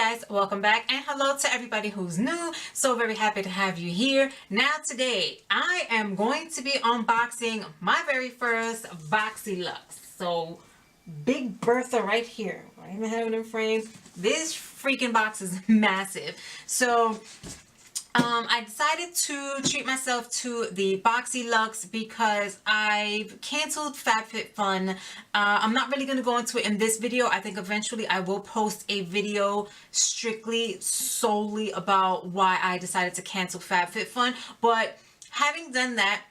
guys, welcome back, and hello to everybody who's new. So very happy to have you here. Now today I am going to be unboxing my very first Boxy Luxe. So Big Bertha right here. I even have it in frame. This freaking box is massive. So I decided to treat myself to the Boxy Luxe because I've canceled FabFitFun. I'm not really going to go into it in this video. I think eventually I will post a video solely about why I decided to cancel FabFitFun. But having done that,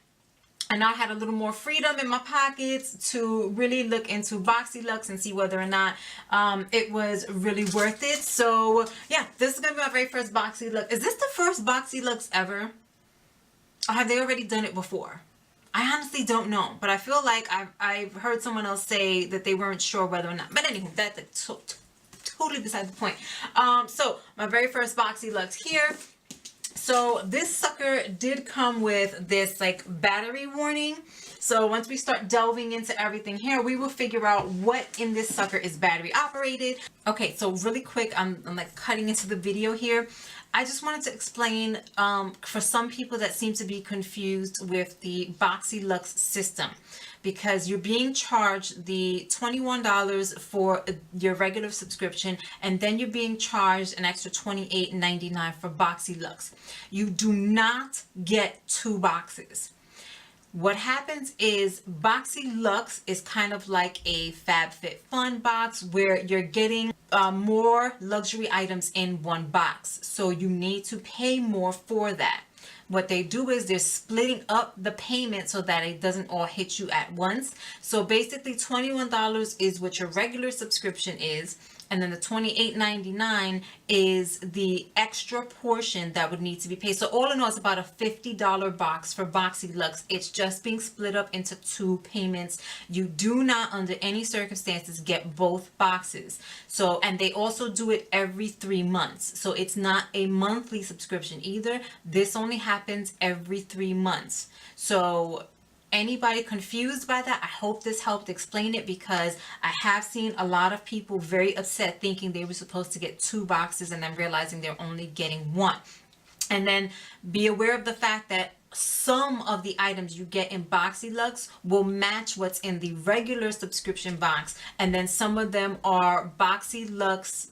and I had a little more freedom in my pockets to really look into Boxy Luxe and see whether or not it was really worth it. So yeah, this is going to be my very first Boxy Luxe. Is this the first Boxy Luxe ever? Or have they already done it before? I honestly don't know, but I feel like I've heard someone else say that they weren't sure whether or not. But anyway, that's totally beside the point. So my very first Boxy Luxe here. So this sucker did come with this like battery warning. So once we start delving into everything here, we will figure out what in this sucker is battery operated. Okay, so really quick, I'm like cutting into the video here. I just wanted to explain for some people that seem to be confused with the Boxy Luxe system, because you're being charged the $21 for your regular subscription, and then you're being charged an extra $28.99 for Boxy Luxe. You do not get two boxes. What happens is Boxy Luxe is kind of like a FabFitFun box where you're getting more luxury items in one box. So you need to pay more for that. What they do is they're splitting up the payment so that it doesn't all hit you at once. So basically $21 is what your regular subscription is, and then the $28.99 is the extra portion that would need to be paid. So all in all, it's about a $50 box for Boxy Luxe. It's just being split up into two payments. You do not, under any circumstances, get both boxes. So, and they also do it every 3 months. So it's not a monthly subscription either. This only happens every 3 months. So anybody confused by that, I hope this helped explain it, because I have seen a lot of people very upset thinking they were supposed to get two boxes and then realizing they're only getting one. And then be aware of the fact that some of the items you get in Boxy Luxe will match what's in the regular subscription box, and then some of them are Boxy Luxe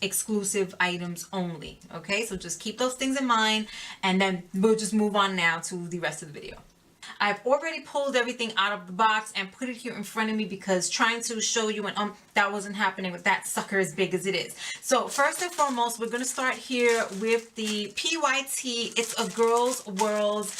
exclusive items only. Okay, so just keep those things in mind, and then we'll just move on now to the rest of the video. I've already pulled everything out of the box and put it here in front of me, because trying to show you and that wasn't happening with that sucker as big as it is. So first and foremost, we're going to start here with the PYT. It's a Girls World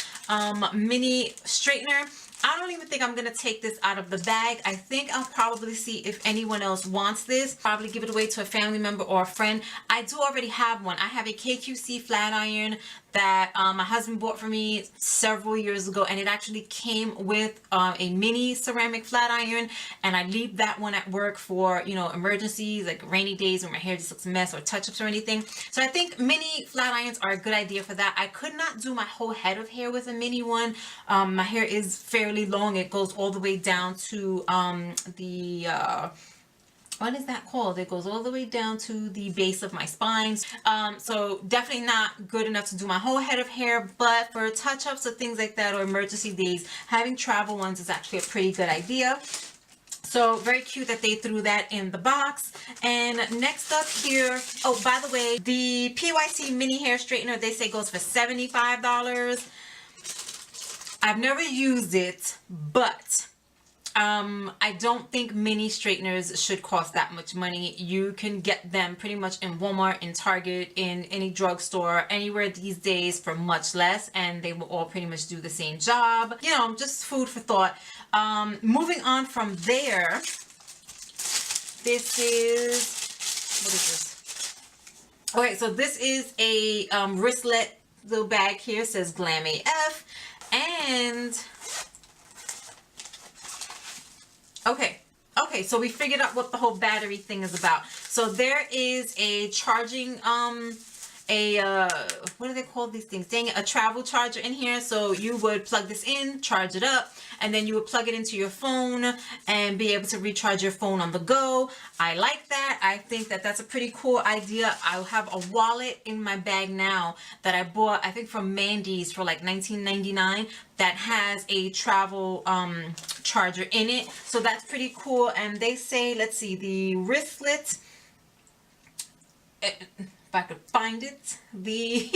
mini straightener. I don't even think I'm going to take this out of the bag. I think I'll probably see if anyone else wants this. Probably give it away to a family member or a friend. I do already have one. I have a KQC flat iron that my husband bought for me several years ago, and it actually came with a mini ceramic flat iron, and I leave that one at work for, you know, emergencies like rainy days when my hair just looks a mess, or touch-ups or anything. So I think mini flat irons are a good idea for that. I could not do my whole head of hair with a mini one. My hair is fairly long. It goes all the way down to what is that called? It goes all the way down to the base of my spine. So definitely not good enough to do my whole head of hair, but for touch-ups or things like that, or emergency days, having travel ones is actually a pretty good idea. So very cute that they threw that in the box. And next up here, oh, by the way, the PYT mini hair straightener, they say goes for $75. I've never used it, but I don't think mini straighteners should cost that much money. You can get them pretty much in Walmart, in Target, in any drugstore, anywhere these days for much less, and they will all pretty much do the same job. You know, just food for thought. Moving on from there, this is, what is this? Okay, so this is a wristlet little bag here. It says Glam AF, and okay, so we figured out what the whole battery thing is about. So there is a charging a what do they call these things? Dang it, a travel charger in here. So you would plug this in, charge it up, and then you would plug it into your phone and be able to recharge your phone on the go. I like that. I think that that's a pretty cool idea. I have a wallet in my bag now that I bought, I think from Mandy's for like $19.99, that has a travel charger in it. So that's pretty cool. And they say, let's see, the wristlet, if I could find it, the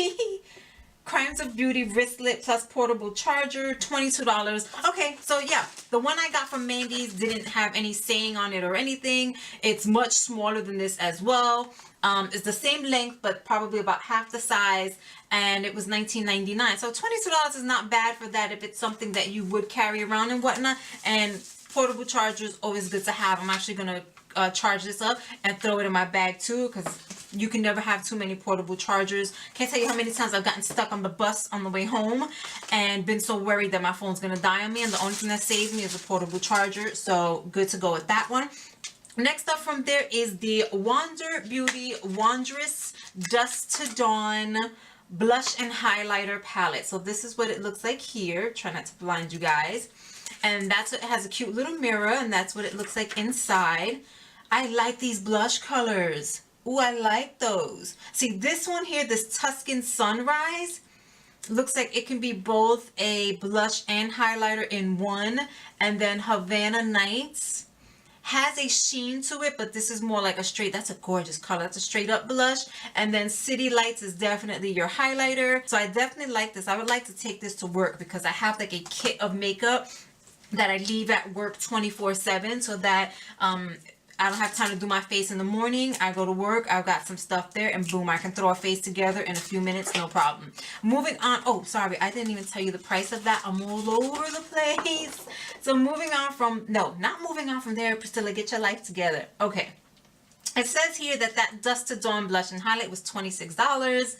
Crimes of Beauty wristlet plus portable charger, $22. Okay, so yeah, the one I got from Mandy's didn't have any saying on it or anything. It's much smaller than this as well. It's the same length, but probably about half the size, and it was $19.99. So $22 is not bad for that if it's something that you would carry around and whatnot. And portable chargers, always good to have. I'm actually gonna charge this up and throw it in my bag too, because you can never have too many portable chargers. Can't tell you how many times I've gotten stuck on the bus on the way home and been so worried that my phone's gonna die on me, and the only thing that saves me is a portable charger. So good to go with that one. Next up from there is the Wander Beauty Wondrous Dusk to Dawn Blush and Highlighter Palette. So this is what it looks like here. Try not to blind you guys. And that's what, it has a cute little mirror, and that's what it looks like inside. I like these blush colors. Ooh, I like those. See, this one here, this Tuscan Sunrise, looks like it can be both a blush and highlighter in one. And then Havana Nights has a sheen to it, but this is more like a straight, that's a gorgeous color. That's a straight up blush. And then City Lights is definitely your highlighter. So I definitely like this. I would like to take this to work because I have like a kit of makeup that I leave at work 24/7, so that I don't have time to do my face in the morning. I go to work, I've got some stuff there, and boom, I can throw a face together in a few minutes, no problem. Moving on, oh, sorry, I didn't even tell you the price of that. I'm all over the place. So moving on from, no, not moving on from there, Priscilla, get your life together. Okay. It says here that that Dusk to Dawn blush and highlight was $26.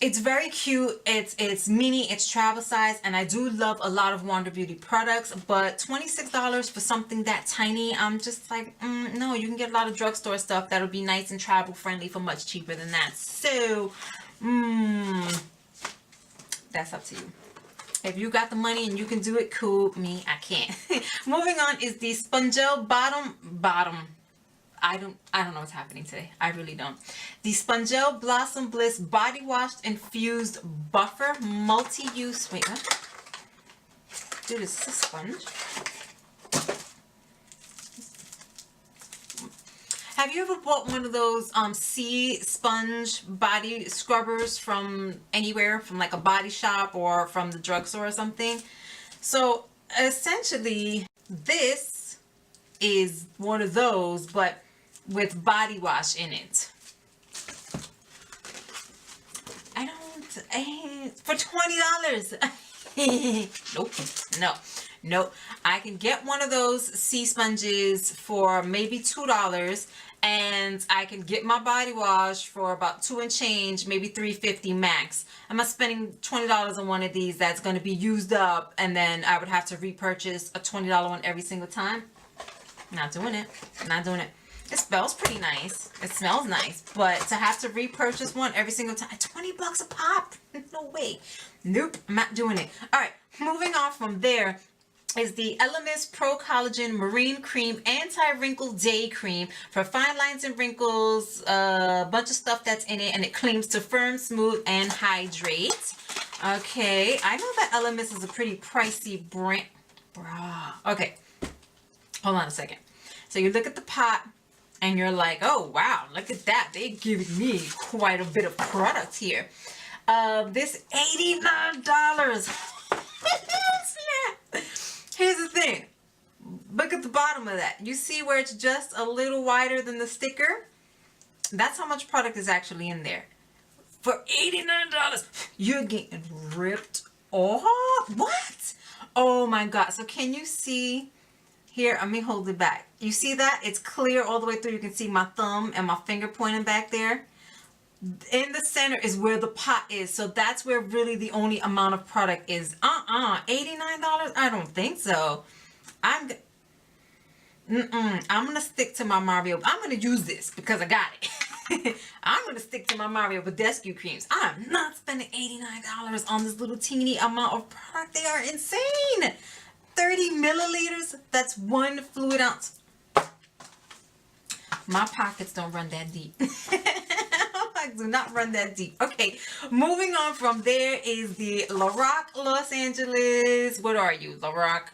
It's very cute. It's mini, it's travel size, and I do love a lot of Wander Beauty products, but $26 for something that tiny, I'm just like, no, you can get a lot of drugstore stuff that'll be nice and travel friendly for much cheaper than that. So, that's up to you. If you got the money and you can do it, cool. Me, I can't. Moving on is the Spongel bottom. I don't know what's happening today. I really don't. The Spongel Blossom Bliss Body Wash Infused Buffer Multi-Use. Wait, what? Dude, is this a sponge? Have you ever bought one of those sea sponge body scrubbers from anywhere, from like a body shop or from the drugstore or something? So essentially, this is one of those, but with body wash in it. For $20. Nope. I can get one of those sea sponges for maybe $2, and I can get my body wash for about $2 and change, maybe $3.50 max. I'm not spending $20 on one of these that's going to be used up, and then I would have to repurchase a $20 one every single time. Not doing it. Not doing it. It smells pretty nice. It smells nice. But to have to repurchase one every single time, $20 a pop? No way. Nope, I'm not doing it. Alright, moving on from there is the Elemis Pro Collagen Marine Cream Anti-Wrinkle Day Cream for fine lines and wrinkles. A bunch of stuff that's in it, and it claims to firm, smooth, and hydrate. Okay, I know that Elemis is a pretty pricey brand. Okay, hold on a second. So you look at the pot, and you're like, oh, wow, look at that. They're giving me quite a bit of product here. This $89. Here's the thing. Look at the bottom of that. You see where it's just a little wider than the sticker? That's how much product is actually in there. For $89, you're getting ripped off. What? Oh, my God. So can you see? Here, let me hold it back. You see that? It's clear all the way through. You can see my thumb and my finger pointing back there. In the center is where the pot is. So that's where really the only amount of product is. $89? I don't think so. I'm going to stick to my Mario. I'm going to use this because I got it. I'm going to stick to my Mario Badescu creams. I'm not spending $89 on this little teeny amount of product. They are insane. 30 milliliters. That's 1 fluid ounce. My pockets don't run that deep. I do not run that deep. Okay, moving on from there is the Lorac Los Angeles. What are you? Lorac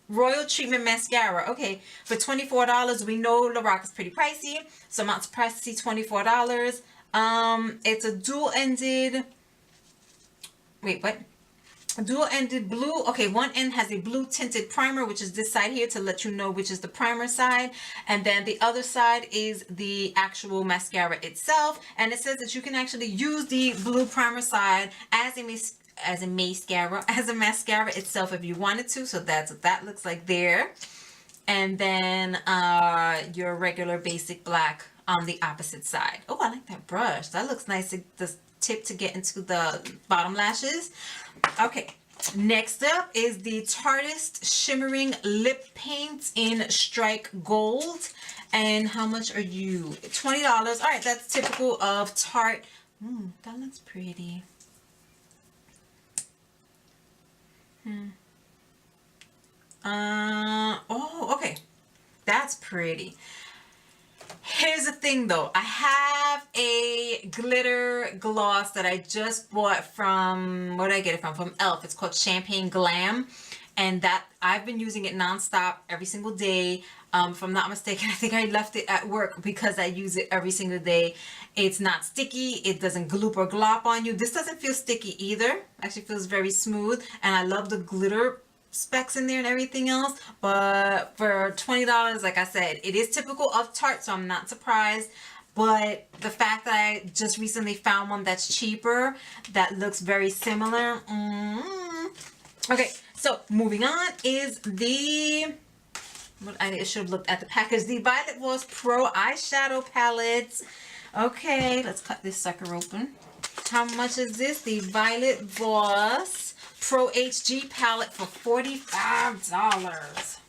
Royal Treatment Mascara. Okay, for $24. We know Lorac is pretty pricey, so I'm not surprised to see $24. It's a dual-ended. Wait, what? Dual-ended blue. Okay, one end has a blue tinted primer, which is this side here to let you know which is the primer side, and then the other side is the actual mascara itself. And it says that you can actually use the blue primer side as a mascara itself if you wanted to. So that's what that looks like there. And then your regular basic black on the opposite side. Oh, I like that brush. That looks nice. The tip to get into the bottom lashes. Okay, next up is the Tarteist Shimmering Lip Paint in Strike Gold. And how much are you? $20. All right, that's typical of Tarte. That looks pretty. Oh, okay. That's pretty. Here's the thing though. I have a glitter gloss that I just bought from, where did I get it from? From e.l.f. It's called Champagne Glam. And that I've been using it nonstop every single day. If I'm not mistaken, I think I left it at work because I use it every single day. It's not sticky. It doesn't gloop or glop on you. This doesn't feel sticky either. Actually feels very smooth. And I love the glitter specs in there and everything else. But for $20, like I said, it is typical of Tarte, so I'm not surprised. But the fact that I just recently found one that's cheaper, that looks very similar. Okay, so moving on is the... I should have looked at the package. The Violet Voss Pro Eyeshadow Palettes. Okay, let's cut this sucker open. How much is this? The Violet Voss Pro HG palette for $45.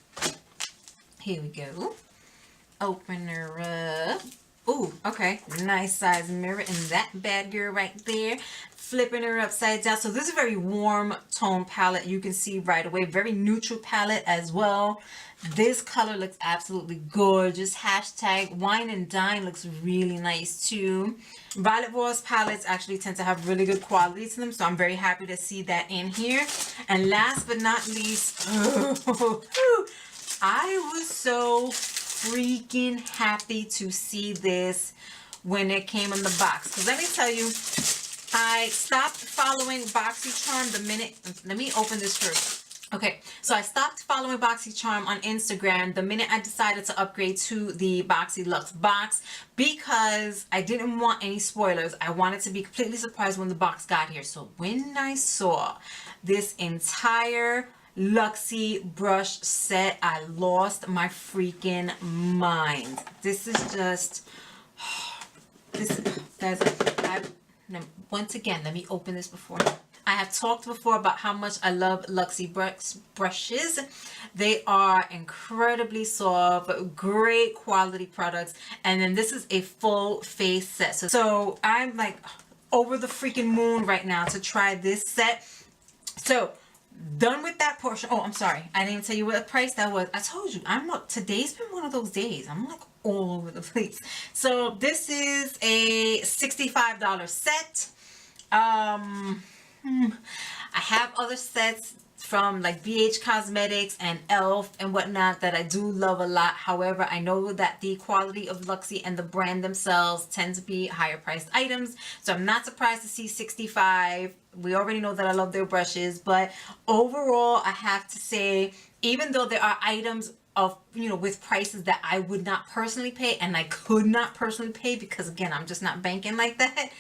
Here we go. Open her up. Ooh, okay. Nice size mirror in that bad girl right there. Flipping her upside down. So this is a very warm tone palette. You can see right away. Very neutral palette as well. This color looks absolutely gorgeous. Hashtag Wine and Dine looks really nice too. Violet Voss palettes actually tend to have really good quality to them, so I'm very happy to see that in here. And last but not least, I was so freaking happy to see this when it came in the box. Because let me tell you, I stopped following Boxycharm the minute... Let me open this first. Okay, so I stopped following Boxycharm on Instagram the minute I decided to upgrade to the Boxy Luxe box because I didn't want any spoilers. I wanted to be completely surprised when the box got here. So when I saw this entire Luxie brush set, I lost my freaking mind. This is just... once again, let me open this before... I have talked before about how much I love Luxie brushes. They are incredibly soft, great quality products. And then this is a full face set. So I'm like over the freaking moon right now to try this set. So done with that portion. Oh, I'm sorry. I didn't even tell you what price that was. I told you, today's been one of those days. I'm like all over the place. So this is a $65 set. I have other sets from like bhCosmetics and e.l.f. and whatnot that I do love a lot. However, I know that the quality of Luxie and the brand themselves tend to be higher priced items. So I'm not surprised to see $65. We already know that I love their brushes, but overall, I have to say, even though there are items of, you know, with prices that I would not personally pay and I could not personally pay because again, I'm just not banking like that.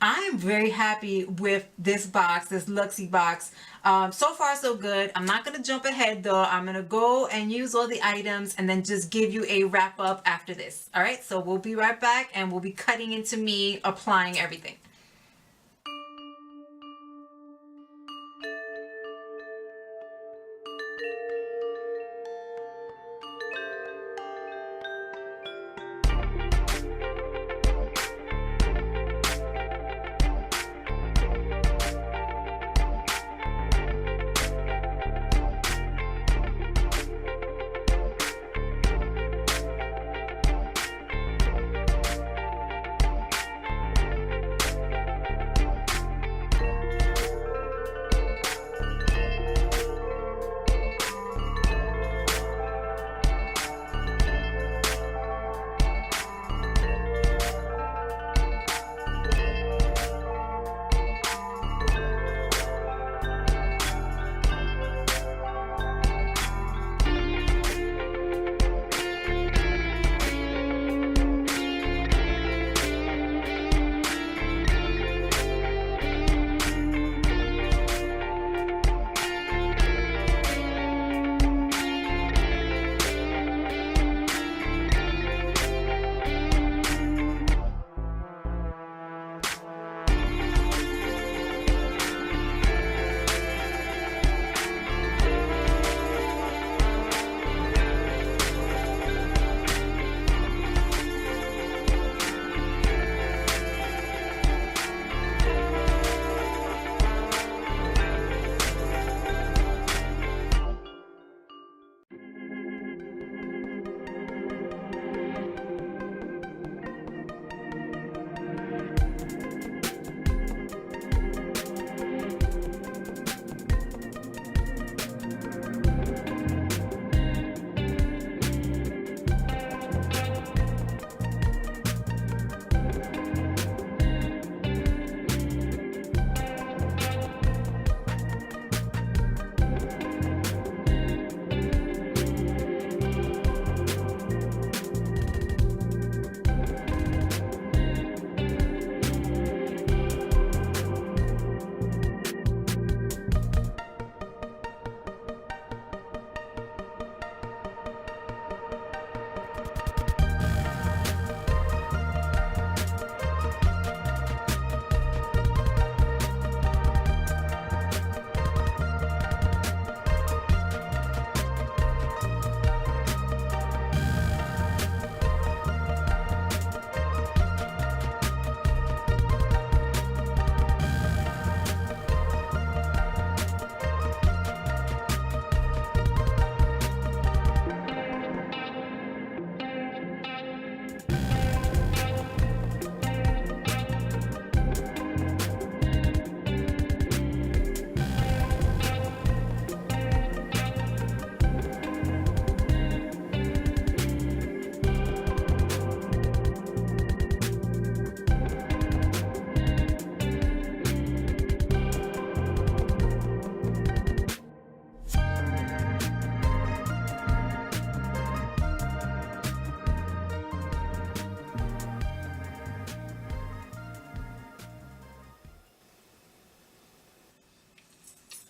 I am very happy with this box, this Luxie box. So far so good. I'm not going to jump ahead though. I'm going to go and use all the items and then just give you a wrap up after this. All right, so we'll be right back and we'll be cutting into me applying everything.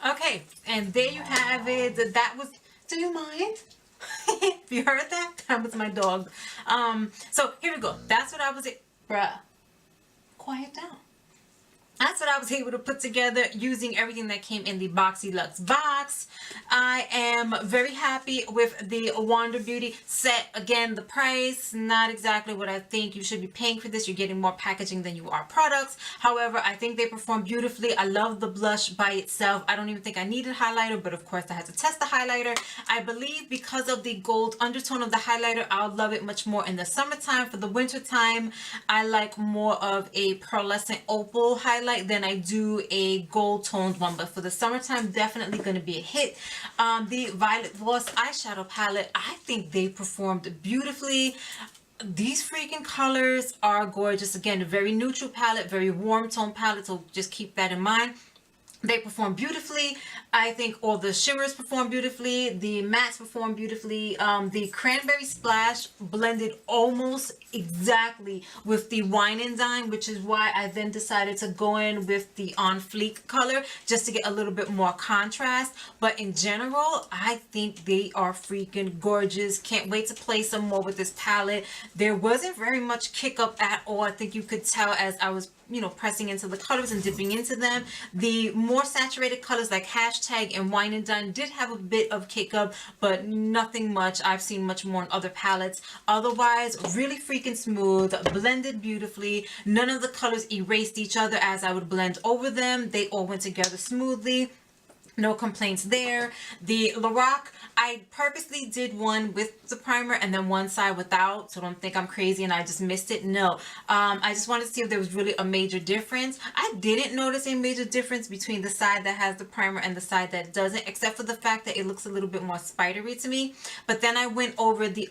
Okay, and there you have it. That was, do you mind? You heard that? That was my dog. So here we go. That's what I was, bruh, quiet down. That's what I was able to put together using everything that came in the Boxy Luxe box. I am very happy with the Wander Beauty set. Again, the price, not exactly what I think you should be paying for this. You're getting more packaging than you are products. However, I think they perform beautifully. I love the blush by itself. I don't even think I needed highlighter, but of course I had to test the highlighter. I believe because of the gold undertone of the highlighter, I'll love it much more in the summertime. For the winter time, I like more of a pearlescent opal highlight than I do a gold toned one, but for the summertime, definitely going to be a hit. The Violet Voss eyeshadow palette, I think they performed beautifully. These freaking colors are gorgeous. Again, a very neutral palette, very warm tone palette, so just keep that in mind. They perform beautifully. I think all the shimmers perform beautifully. The mattes perform beautifully. The Cranberry Splash blended almost exactly with the Wine and Dine, which is why I then decided to go in with the On Fleek color just to get a little bit more contrast. But in general, I think they are freaking gorgeous. Can't wait to play some more with this palette. There wasn't very much kick up at all. I think you could tell as I was, you know, pressing into the colors and dipping into them. The more saturated colors like Hashtag and Wine and Dine did have a bit of kick up, but nothing much. I've seen much more on other palettes. Otherwise, really freaking smooth, blended beautifully. None of the colors erased each other as I would blend over them. They all went together smoothly. No complaints there. The Lorac, I purposely did one with the primer and then one side without, so don't think I'm crazy and I just missed it. No, I just wanted to see if there was really a major difference. I didn't notice a major difference between the side that has the primer and the side that doesn't, except for the fact that it looks a little bit more spidery to me. But then I went over the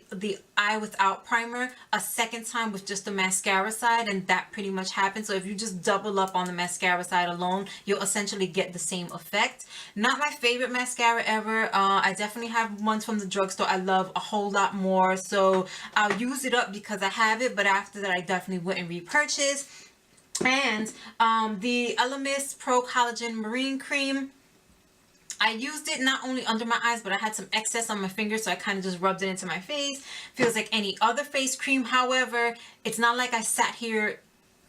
eye without primer a second time with just the mascara side, and that pretty much happened. So if you just double up on the mascara side alone, you'll essentially get the same effect. Not my favorite mascara ever. I definitely have ones from the drugstore I love a whole lot more, so I'll use it up because I have it, but after that I definitely wouldn't repurchase. And the Elemis Pro Collagen Marine Cream, I used it not only under my eyes, but I had some excess on my fingers, so I kind of just rubbed it into my face. Feels like any other face cream. However, it's not like I sat here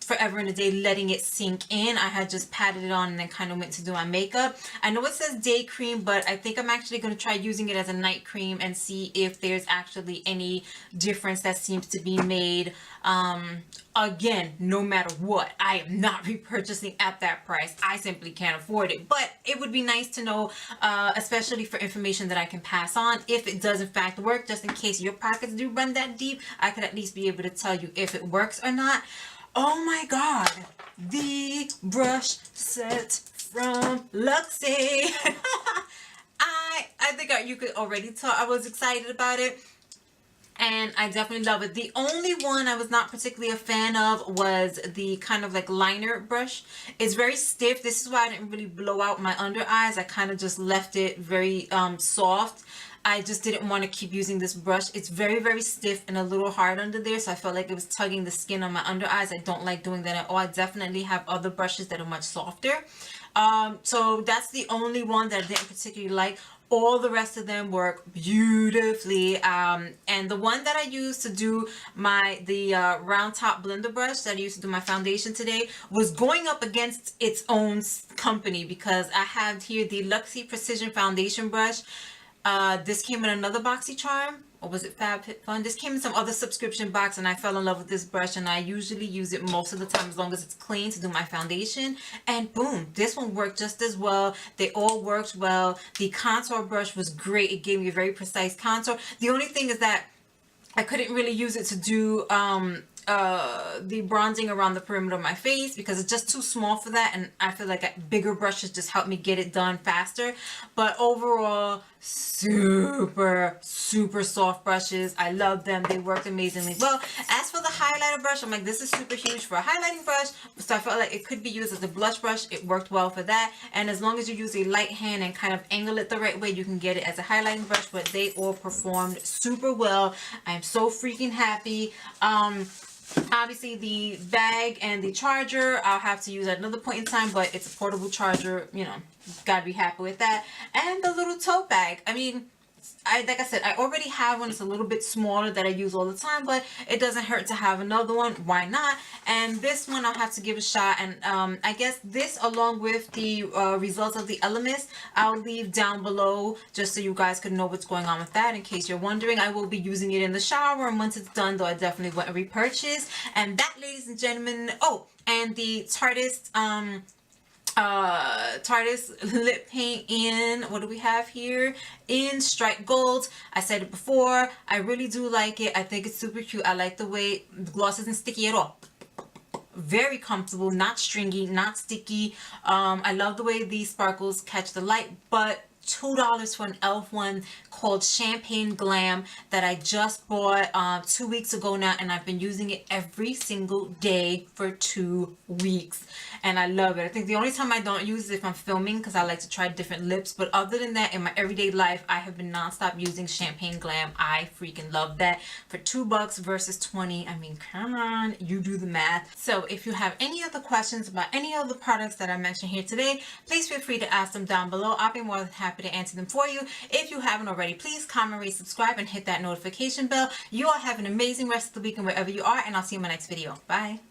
forever and a day letting it sink in. I had just patted it on and then kind of went to do my makeup. I know it says day cream, but I think I'm actually going to try using it as a night cream and see if there's actually any difference that seems to be made. Again, no matter what, I am not repurchasing at that price. I simply can't afford it, but it would be nice to know, especially for information that I can pass on if it does in fact work, just in case your pockets do run that deep. I could at least be able to tell you if it works or not. Oh my god, the brush set from Luxe. I think you could already tell I was excited about it, and I definitely love it. The only one I was not particularly a fan of was the kind of like liner brush. It's very stiff. This is why I didn't really blow out my under eyes. I kind of just left it very soft. I just didn't want to keep using this brush. It's very, very stiff and a little hard under there, so I felt like it was tugging the skin on my under eyes. I don't like doing that at all. I definitely have other brushes that are much softer. So that's the only one that I didn't particularly like. All the rest of them work beautifully. And the one that I used to do the round top blender brush that I used to do my foundation today was going up against its own company, because I have here the Luxe Precision Foundation Brush. This came in another BoxyCharm, or was it FabFitFun? This came in some other subscription box, and I fell in love with this brush, and I usually use it most of the time as long as it's clean to do my foundation. And boom, this one worked just as well. They all worked well. The contour brush was great. It gave me a very precise contour. The only thing is that I couldn't really use it to do the bronzing around the perimeter of my face, because it's just too small for that, and I feel like bigger brushes just help me get it done faster. But overall, super soft brushes. I love them. They worked amazingly well. As for the highlighter brush, I'm like, this is super huge for a highlighting brush, so I felt like it could be used as a blush brush. It worked well for that, and as long as you use a light hand and kind of angle it the right way, you can get it as a highlighting brush. But they all performed super well. I'm so freaking happy. Obviously the bag and the charger I'll have to use at another point in time, but it's a portable charger, you know, gotta be happy with that. And the little tote bag. I mean, like I said, I already have one. It's a little bit smaller that I use all the time, but it doesn't hurt to have another one. Why not? And this one I'll have to give a shot. And I guess this, along with the results of the Elements, I'll leave down below just so you guys could know what's going on with that. In case you're wondering, I will be using it in the shower, and once it's done, though, I definitely want to repurchase. And that, ladies and gentlemen, oh, and the Tardis lip paint in, what do we have here, in Striped Gold. I said it before, I really do like it. I think it's super cute. I like the way the gloss isn't sticky at all. Very comfortable, not stringy, not sticky. I love the way these sparkles catch the light, but $2 for an e.l.f. one called Champagne Glam that I just bought 2 weeks ago now, and I've been using it every single day for 2 weeks, and I love it. I think the only time I don't use it is if I'm filming, because I like to try different lips, but other than that, in my everyday life, I have been nonstop using Champagne Glam. I freaking love that. For $2 versus 20, I mean, come on, you do the math. So if you have any other questions about any of the products that I mentioned here today, please feel free to ask them down below. I'll be more than happy to answer them for you. If you haven't already, please comment, rate, subscribe, and hit that notification bell. You all have an amazing rest of the week and wherever you are, and I'll see you in my next video. Bye.